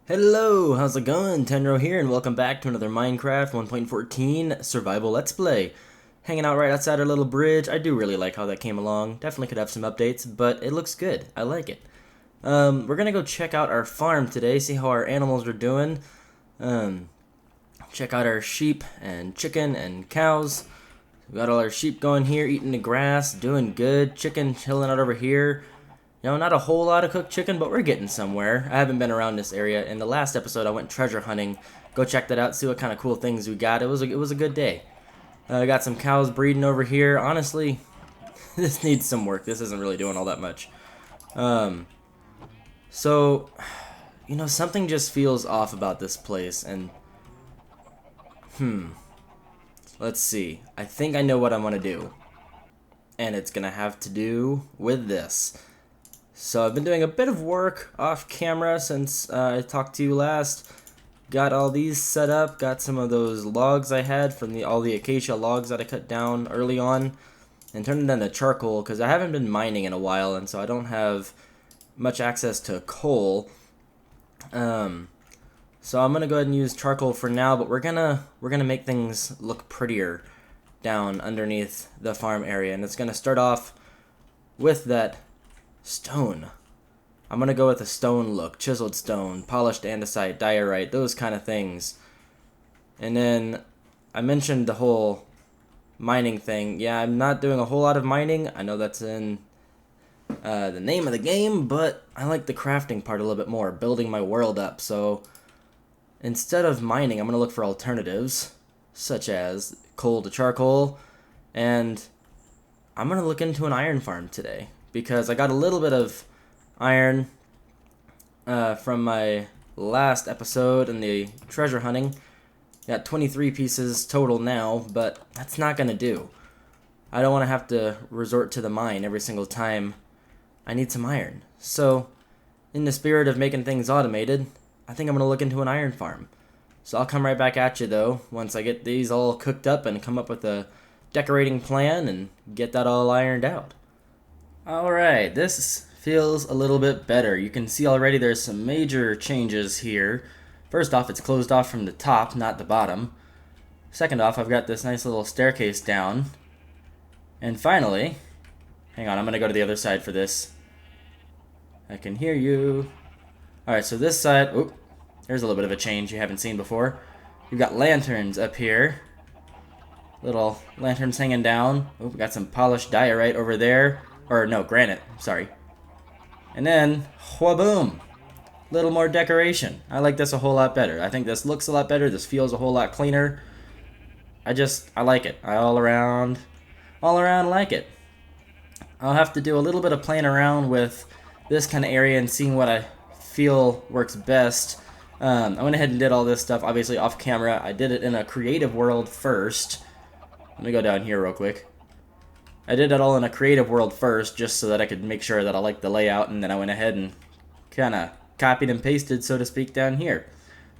Hello, how's it going? Tainro here, and welcome back to another Minecraft 1.14 Survival Let's Play. Hanging out right outside our little bridge. I do really like how that came along. Definitely could have some updates, but it looks good. I like it. We're gonna go check out our farm today, see how our animals are doing. Check out our sheep and chicken and cows. We got all our sheep going here, eating the grass, doing good. Chicken chilling out over here. You know, not a whole lot of cooked chicken, but we're getting somewhere. I haven't been around this area. In the last episode, I went treasure hunting. Go check that out, see what kind of cool things we got. It was a good day. I got some cows breeding over here. Honestly, this needs some work. This isn't really doing all that much. So, you know, something just feels off about this place, and let's see. I think I know what I'm gonna do, and it's gonna have to do with this. So I've been doing a bit of work off camera since I talked to you last. Got all these set up, got some of those logs I had from all the acacia logs that I cut down early on, and turned it into charcoal because I haven't been mining in a while, and so I don't have much access to coal. So I'm gonna go ahead and use charcoal for now, but we're gonna make things look prettier down underneath the farm area, and it's gonna start off with that stone. I'm gonna go with a stone look, chiseled stone, polished andesite, diorite, those kind of things. And then I mentioned the whole mining thing. Yeah, I'm not doing a whole lot of mining. I know that's in the name of the game, but I like the crafting part a little bit more, building my world up. So instead of mining, I'm gonna look for alternatives, such as coal to charcoal, and I'm gonna look into an iron farm today, because I got a little bit of iron from my last episode in the treasure hunting. Got 23 pieces total now, but that's not going to do. I don't want to have to resort to the mine every single time I need some iron. So, in the spirit of making things automated, I think I'm going to look into an iron farm. So I'll come right back at you, though, once I get these all cooked up and come up with a decorating plan and get that all ironed out. Alright, this feels a little bit better. You can see already there's some major changes here. First off, it's closed off from the top, not the bottom. Second off, I've got this nice little staircase down. And finally, hang on, I'm going to go to the other side for this. I can hear you. Alright, so this side, oh, there's a little bit of a change you haven't seen before. You've got lanterns up here. Little lanterns hanging down. Oh, we got some polished diorite over there. Or no, granite, sorry. And then, wha-boom! Little more decoration. I like this a whole lot better. I think this looks a lot better. This feels a whole lot cleaner. I like it. I all around like it. I'll have to do a little bit of playing around with this kind of area and seeing what I feel works best. I went ahead and did all this stuff, obviously off camera. I did it in a creative world first. Let me go down here real quick. I did it all in a creative world first, just so that I could make sure that I liked the layout, and then I went ahead and kind of copied and pasted, so to speak, down here.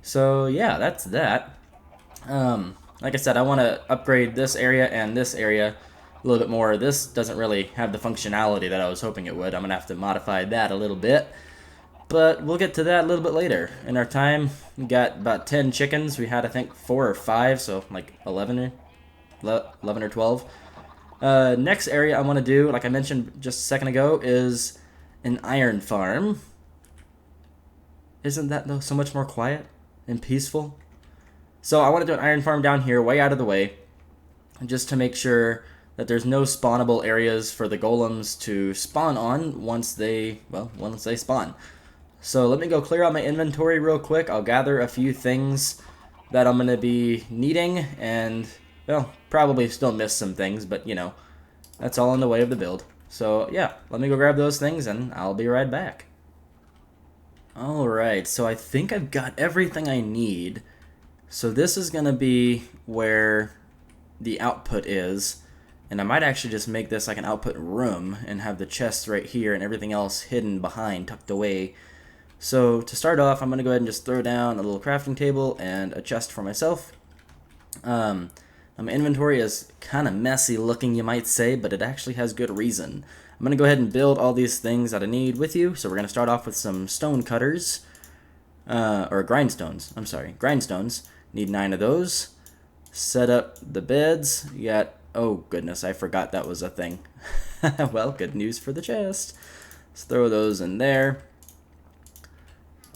So yeah, that's that. Like I said, I want to upgrade this area and this area a little bit more. This doesn't really have the functionality that I was hoping it would. I'm going to have to modify that a little bit. But we'll get to that a little bit later. In our time, we got about 10 chickens. We had, I think, 4 or 5, so like 11 or 12. Next area I want to do, like I mentioned just a second ago, is an iron farm. Isn't that, though, so much more quiet and peaceful? So I want to do an iron farm down here, way out of the way, just to make sure that there's no spawnable areas for the golems to spawn on once they spawn. So let me go clear out my inventory real quick. I'll gather a few things that I'm going to be needing, and well, probably still miss some things, but you know, that's all in the way of the build. So yeah, let me go grab those things and I'll be right back. Alright, so I think I've got everything I need. So this is gonna be where the output is, and I might actually just make this like an output room and have the chests right here and everything else hidden behind, tucked away. So to start off, I'm gonna go ahead and just throw down a little crafting table and a chest for myself. My inventory is kind of messy looking, you might say, but it actually has good reason. I'm going to go ahead and build all these things that I need with you. So we're going to start off with some stone cutters. or grindstones. I'm sorry, grindstones. Need 9 of those. Set up the beds. You got, oh goodness, I forgot that was a thing. Well, good news for the chest. Let's throw those in there.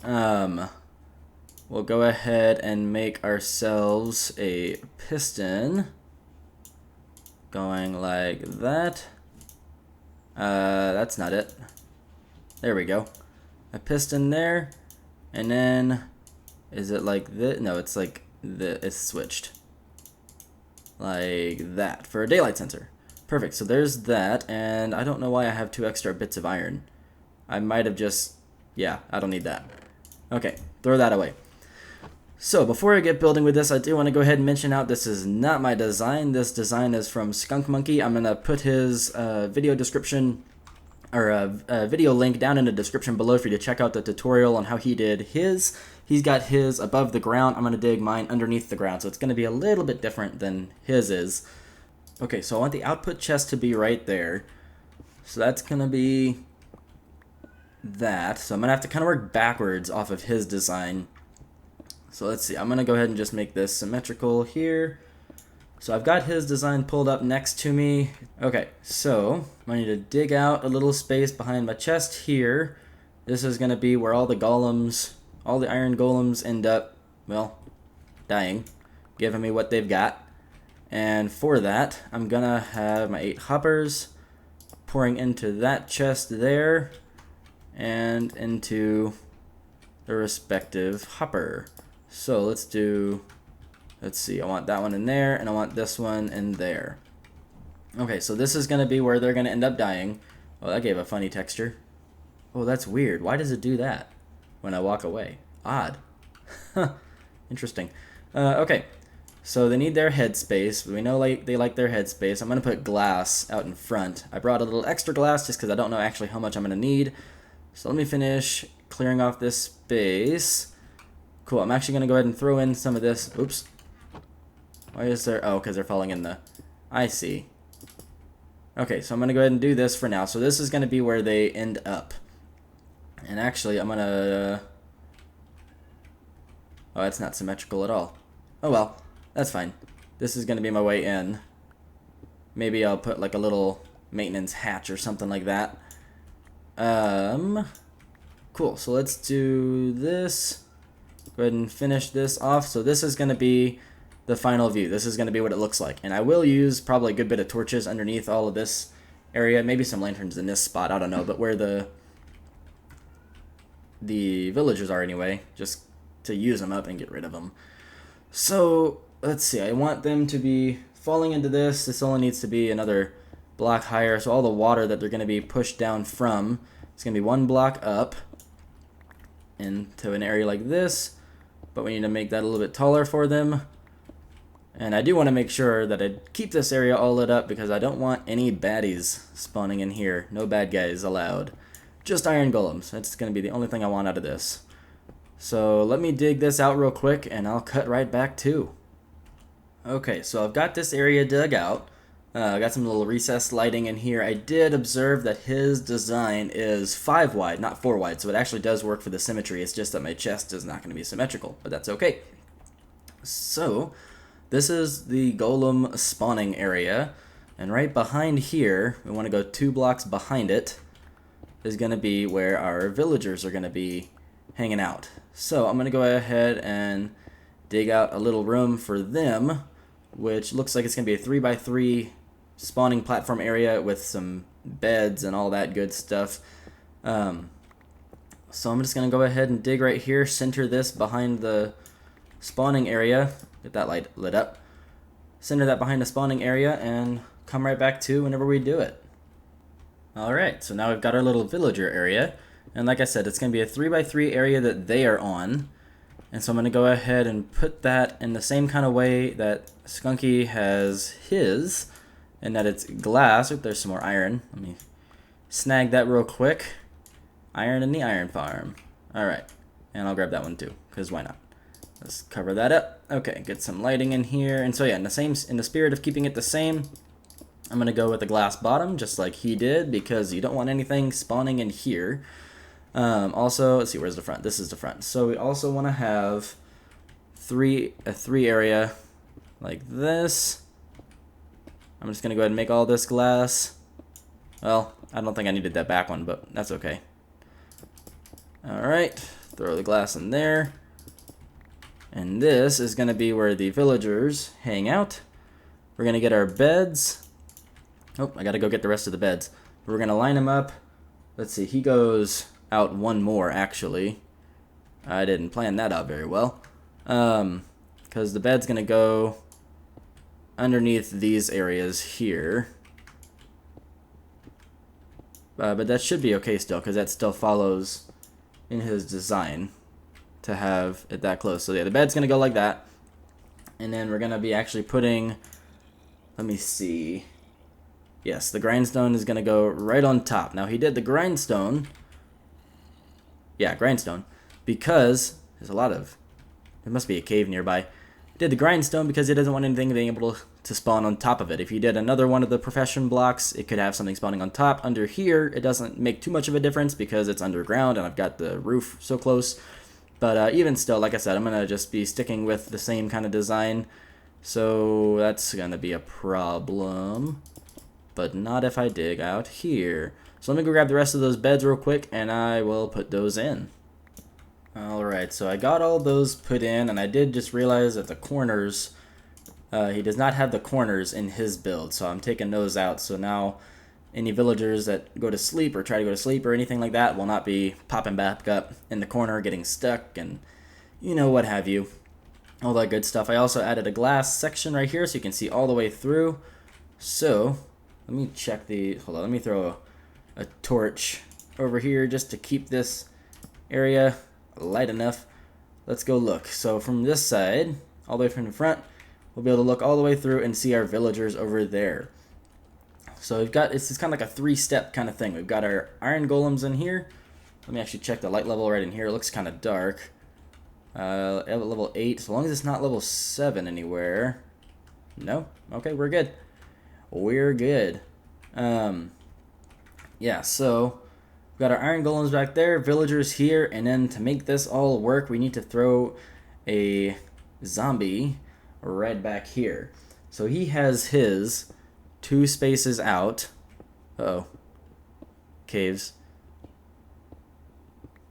We'll go ahead and make ourselves a piston. Going like that. That's not it. There we go. A piston there. And then, is it like this? No, it's like it's switched. Like that for a daylight sensor. Perfect, so there's that, and I don't know why I have 2 extra bits of iron. I might have just, yeah, I don't need that. Okay, throw that away. So before I get building with this, I do want to go ahead and mention out this is not my design. This design is from SkunkMunkee. I'm going to put his video description, or video link down in the description below for you to check out the tutorial on how he did his. He's got his above the ground. I'm going to dig mine underneath the ground, so it's going to be a little bit different than his is. Okay, so I want the output chest to be right there. So that's going to be that. So I'm going to have to kind of work backwards off of his design. So let's see, I'm going to go ahead and just make this symmetrical here. So I've got his design pulled up next to me. Okay, so I need to dig out a little space behind my chest here. This is going to be where all the golems, all the iron golems end up, well, dying, giving me what they've got. And for that, I'm going to have my 8 hoppers pouring into that chest there and into the respective hopper. So let's see, I want that one in there, and I want this one in there. Okay, so this is going to be where they're going to end up dying. Oh, that gave a funny texture. Oh, that's weird. Why does it do that when I walk away? Odd. Interesting. Okay, so they need their headspace. We know they like their headspace. I'm going to put glass out in front. I brought a little extra glass just because I don't know actually how much I'm going to need. So let me finish clearing off this space. Cool, I'm actually going to go ahead and throw in some of this. Oops. Why is there... Oh, because they're falling in the... I see. Okay, so I'm going to go ahead and do this for now. So this is going to be where they end up. And actually, I'm going to... Oh, that's not symmetrical at all. Oh, well. That's fine. This is going to be my way in. Maybe I'll put like a little maintenance hatch or something like that. Cool, so let's do this. Go ahead and finish this off. So this is going to be the final view. This is going to be what it looks like. And I will use probably a good bit of torches underneath all of this area. Maybe some lanterns in this spot. I don't know. But where the villagers are anyway. Just to use them up and get rid of them. So let's see. I want them to be falling into this. This only needs to be another block higher. So all the water that they're going to be pushed down from, it's going to be 1 block up into an area like this. But we need to make that a little bit taller for them. And I do want to make sure that I keep this area all lit up because I don't want any baddies spawning in here. No bad guys allowed. Just iron golems. That's going to be the only thing I want out of this. So let me dig this out real quick and I'll cut right back too. Okay, so I've got this area dug out. I got some little recessed lighting in here. I did observe that his design is 5 wide, not 4 wide, so it actually does work for the symmetry. It's just that my chest is not going to be symmetrical, but that's okay. So this is the golem spawning area, and right behind here, we want to go 2 blocks behind it, is going to be where our villagers are going to be hanging out. So I'm going to go ahead and dig out a little room for them, which looks like it's going to be a 3x3 spawning platform area with some beds and all that good stuff. So I'm just going to go ahead and dig right here, center this behind the spawning area, get that light lit up, center that behind the spawning area, and come right back to whenever we do it. Alright, so now we've got our little villager area, and like I said, it's going to be a 3x3 area that they are on. And so I'm going to go ahead and put that in the same kind of way that SkunkMunkee has his, and that it's glass. Oop, there's some more iron. Let me snag that real quick. Iron in the iron farm. Alright, and I'll grab that one too, because why not? Let's cover that up. Okay, get some lighting in here. And so yeah, in the spirit of keeping it the same, I'm going to go with a glass bottom, just like he did, because you don't want anything spawning in here. Also, let's see, where's the front? This is the front. So we also want to have a three area like this. I'm just gonna go ahead and make all this glass. Well, I don't think I needed that back one, but that's okay. Alright, throw the glass in there. And this is gonna be where the villagers hang out. We're gonna get our beds. Oh, I gotta go get the rest of the beds. We're gonna line them up. Let's see, he goes out one more actually. I didn't plan that out very well. Because the bed's gonna go underneath these areas here. But that should be okay still, because that still follows in his design to have it that close. So yeah, the bed's gonna go like that. And then we're gonna be actually putting, let me see. Yes, the grindstone is gonna go right on top. Now he did the grindstone. Yeah, grindstone. Because there's a lot of, there must be a cave nearby. Did the grindstone because he doesn't want anything being able to spawn on top of it. If you did another one of the profession blocks, it could have something spawning on top. Under here, it doesn't make too much of a difference because it's underground and I've got the roof so close. But even still, like I said, I'm going to just be sticking with the same kind of design. So that's going to be a problem. But not if I dig out here. So let me go grab the rest of those beds real quick and I will put those in. Alright, so I got all those put in, and I did just realize that the corners, he does not have the corners in his build, so I'm taking those out. So now any villagers that go to sleep or try to go to sleep or anything like that will not be popping back up in the corner, getting stuck, and you know, what have you. All that good stuff. I also added a glass section right here so you can see all the way through. So let me check the, hold on, let me throw a torch over here just to keep this area light enough. Let's go look. So from this side, all the way from the front, we'll be able to look all the way through and see our villagers over there. So we've got, it's kind of like a three-step kind of thing. We've got our iron golems in here. Let me actually check the light level right in here. It looks kind of dark. Level 8, as long as it's not level 7 anywhere. No? Okay, we're good. We're good. Yeah, so we've got our iron golems back there, villagers here, and then to make this all work, we need to throw a zombie right back here. So he has his 2 spaces out. Uh-oh. Caves.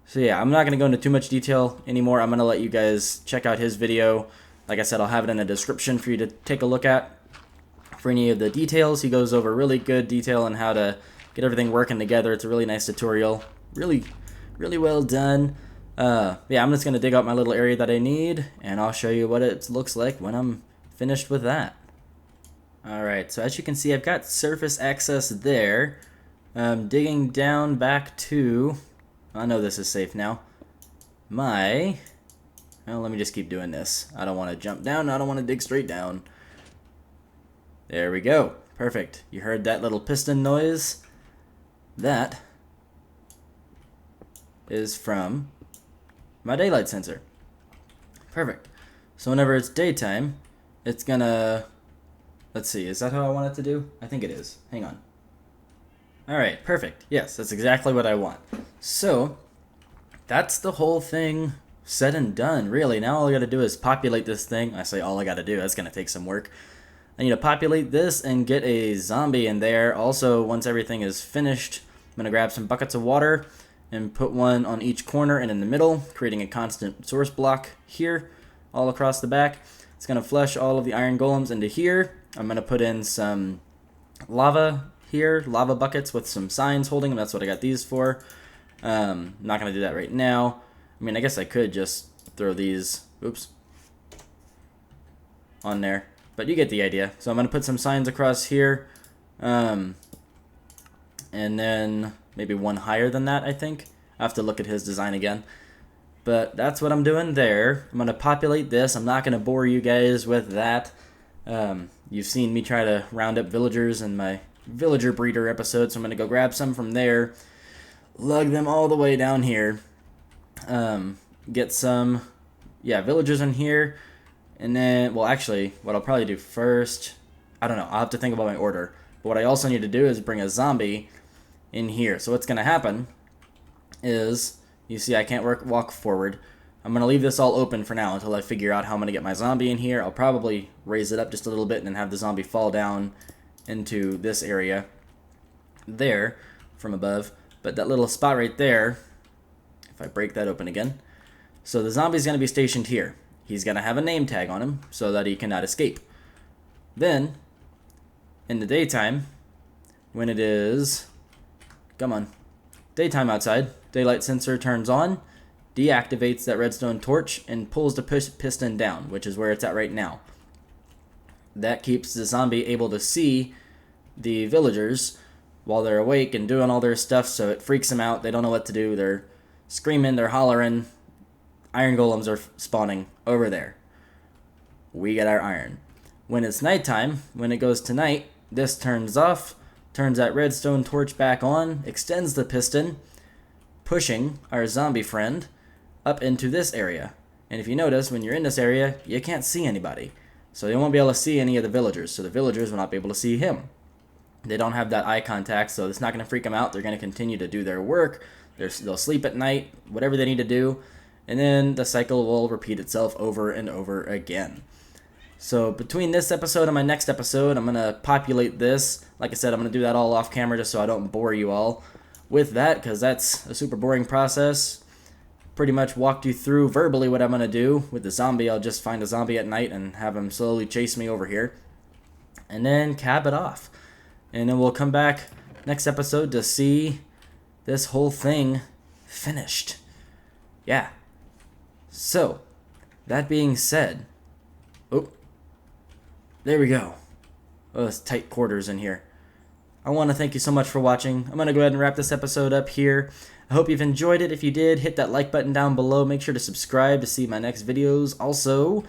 So yeah, I'm not going to go into too much detail anymore. I'm going to let you guys check out his video. Like I said, I'll have it in the description for you to take a look at. For any of the details, he goes over really good detail on how to get everything working together. It's a really nice tutorial. Really well done. Yeah, I'm just going to dig out my little area that I need, and I'll show you what it looks like when I'm finished with that. Alright, so as you can see, I've got surface access there. Digging down back to, I know this is safe now, well, let me just keep doing this. I don't want to jump down, I don't want to dig straight down. There we go. Perfect. You heard that little piston noise? That is from my daylight sensor. Perfect. So whenever it's daytime, it's gonna, let's see, is that how I want it to do? I think it is. Hang on. Alright, perfect. Yes, that's exactly what I want. So, that's the whole thing said and done, really. Now all I gotta do is populate this thing. I say all I gotta do, that's gonna take some work. I need to populate this and get a zombie in there. Also, once everything is finished, I'm going to grab some buckets of water and put one on each corner and in the middle, creating a constant source block here, all across the back. It's going to flush all of the iron golems into here. I'm going to put in some lava here, lava buckets with some signs holding them. That's what I got these for. I'm not going to do that right now. I mean, I guess I could just throw these, oops, on there. But you get the idea. So I'm going to put some signs across here. And then maybe one higher than that, I think. I have to look at his design again. But that's what I'm doing there. I'm going to populate this. I'm not going to bore you guys with that. You've seen me try to round up villagers in my villager breeder episode. So I'm going to go grab some from there. Lug them all the way down here. Get some, yeah, villagers in here. And then, well, actually, what I'll probably do first, I don't know, I'll have to think about my order. But what I also need to do is bring a zombie in here. So what's going to happen is, you see I can't walk forward. I'm going to leave this all open for now until I figure out how I'm going to get my zombie in here. I'll probably raise it up just a little bit and then have the zombie fall down into this area there from above. But that little spot right there, if I break that open again, so the zombie's going to be stationed here. He's going to have a name tag on him so that he cannot escape. Then, in the daytime, when it is, come on, daytime outside, daylight sensor turns on, deactivates that redstone torch, and pulls the piston down, which is where it's at right now. That keeps the zombie able to see the villagers while they're awake and doing all their stuff, so it freaks them out. They don't know what to do. They're screaming, they're hollering. Iron golems are spawning over there. We get our iron. When it's nighttime, when it goes to night, this turns off, turns that redstone torch back on, extends the piston, pushing our zombie friend up into this area. And if you notice, when you're in this area, you can't see anybody. So they won't be able to see any of the villagers, so the villagers will not be able to see him. They don't have that eye contact, so it's not going to freak them out. They're going to continue to do their work. They'll sleep at night, whatever they need to do, and then the cycle will repeat itself over and over again. So between this episode and my next episode, I'm going to populate this. Like I said, I'm going to do that all off camera just so I don't bore you all with that, because that's a super boring process. Pretty much walked you through verbally what I'm going to do. With the zombie, I'll just find a zombie at night and have him slowly chase me over here. And then cap it off. And then we'll come back next episode to see this whole thing finished. Yeah. So, that being said, oh, there we go. Oh, it's tight quarters in here. I want to thank you so much for watching. I'm going to go ahead and wrap this episode up here. I hope you've enjoyed it. If you did, hit that like button down below. Make sure to subscribe to see my next videos. Also,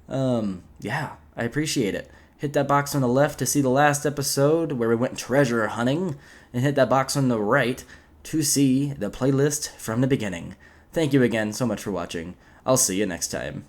yeah, I appreciate it. Hit that box on the left to see the last episode where we went treasure hunting, and hit that box on the right to see the playlist from the beginning. Thank you again so much for watching. I'll see you next time.